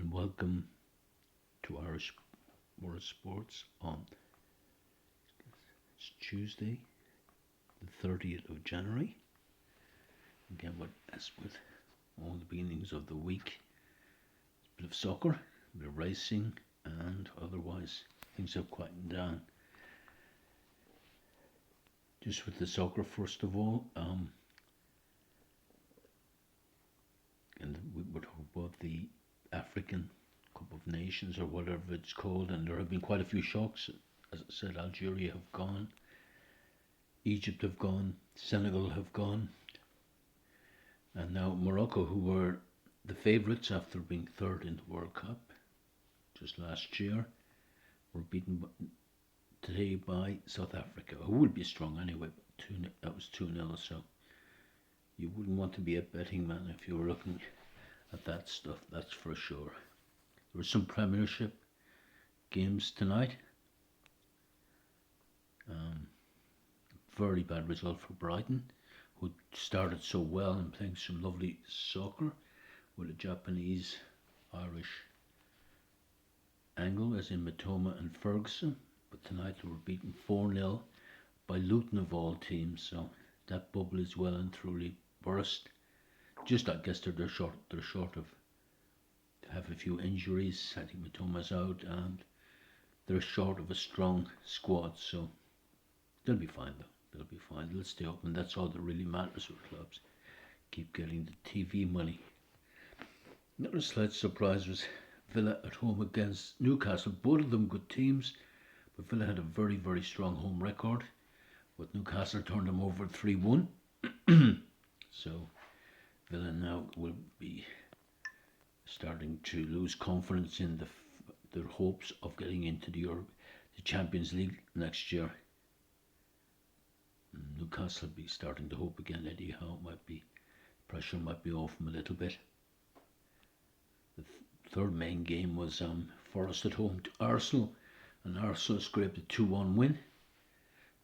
and welcome to Irish World Sports on it's Tuesday, the 30th of January. Again, as with all the beginnings of the week, a bit of soccer, a bit of racing, and otherwise things have quietened down. Just with the soccer, first of all, and we're talking about the African Cup of Nations or whatever it's called, and there have been quite a few shocks. As I said, Algeria have gone, Egypt have gone, Senegal have gone, and now Morocco, who were the favourites after being third in the World Cup just last year, were beaten today by South Africa, who will be strong anyway. That was 2-0, so you wouldn't want to be a betting man if you were looking at that stuff, that's for sure. There were some Premiership games tonight. Very bad result for Brighton, who started so well and playing some lovely soccer with a Japanese Irish angle, as in Matoma and Ferguson. But tonight they were beaten 4-0 by Luton of all teams, so that bubble is well and truly burst. Just I guess they're short of have a few injuries. I think Matoma's out and they're short of a strong squad, so they'll be fine though. They'll be fine. They'll stay up, and that's all that really matters with clubs. Keep getting the TV money. Another slight surprise was Villa at home against Newcastle. Both of them good teams, but Villa had a very, very strong home record. But Newcastle turned them over 3-1. So Villa now will be starting to lose confidence in their hopes of getting into the Champions League next year. Newcastle will be starting to hope again. Eddie Howe pressure might be off them a little bit. The third main game was Forest at home to Arsenal, and Arsenal scraped a 2-1 win.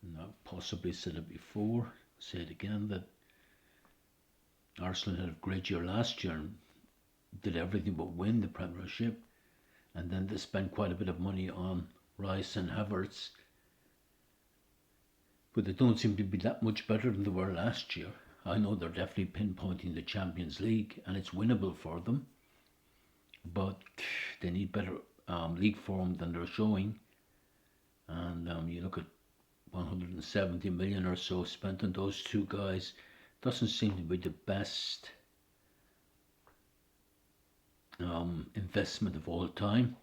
And I possibly said it before, say it again, that Arsenal had a great year last year and did everything but win the Premiership, and then they spent quite a bit of money on Rice and Havertz, but they don't seem to be that much better than they were last year. I know they're definitely pinpointing the Champions League, and it's winnable for them, but they need better league form than they're showing. And you look at 170 million or so spent on those two guys, doesn't seem to be the best investment of all time.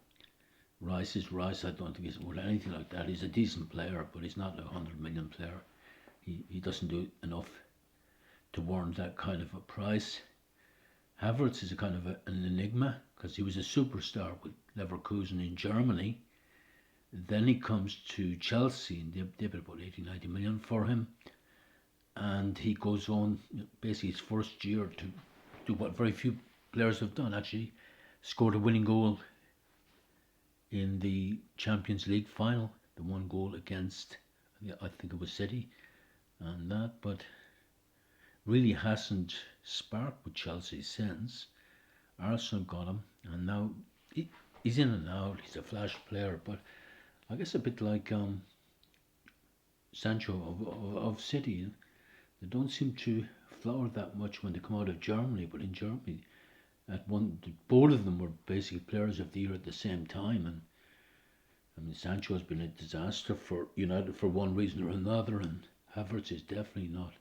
Rice is Rice. I don't think he's worth anything like that. He's a decent player, but he's not a 100 million player. He doesn't do enough to warrant that kind of a price. Havertz is a kind of an enigma because he was a superstar with Leverkusen in Germany. Then he comes to Chelsea and they paid about 80-90 million for him, and he goes on basically his first year to do what very few players have done, actually scored a winning goal in the Champions League final, the one goal against, I think it was City, and that, but really hasn't sparked with Chelsea since. Arsenal got him, and now he's in and out. He's a flash player, but I guess a bit like Sancho of City. They don't seem to flower that much when they come out of Germany, but in Germany, both of them were basically players of the year at the same time, and I mean Sancho has been a disaster for United for one reason or another, and Havertz is definitely not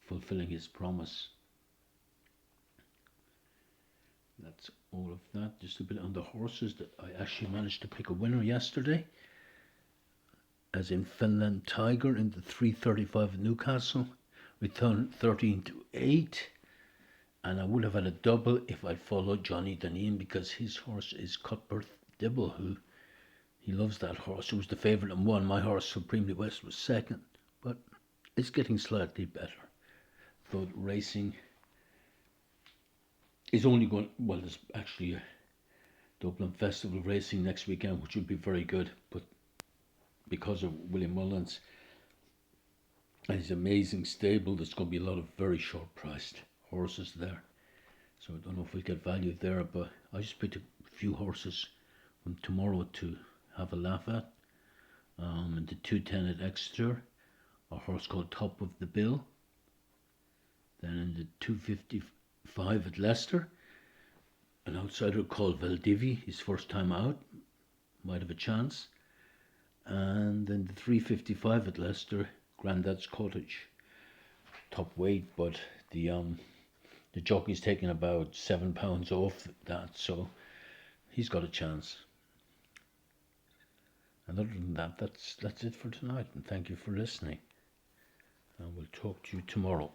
fulfilling his promise. That's all of that. Just a bit on the horses that I actually managed to pick a winner yesterday, as in Finland Tiger in the 335 at Newcastle, returned 13-8. And I would have had a double if I'd followed Johnny Dineen, because his horse is Cuthbert Dibble, who he loves that horse. It was the favourite and won. My horse, Supremely West, was second, but it's getting slightly better. Though racing is only going, well, there's actually a Dublin Festival racing next weekend, which would be very good, but because of William Mullins and his amazing stable, there's going to be a lot of very short priced horses there. So I don't know if we get value there, but I just picked a few horses from tomorrow to have a laugh at. In the 210 at Exeter, a horse called Top of the Bill. Then in the 255 at Leicester, an outsider called Valdivi, his first time out, might have a chance. And then the 355 at Leicester, Grandad's Cottage, top weight, but the jockey's taking about £7 off that, so he's got a chance. And other than that, that's it for tonight, and thank you for listening. And we'll talk to you tomorrow.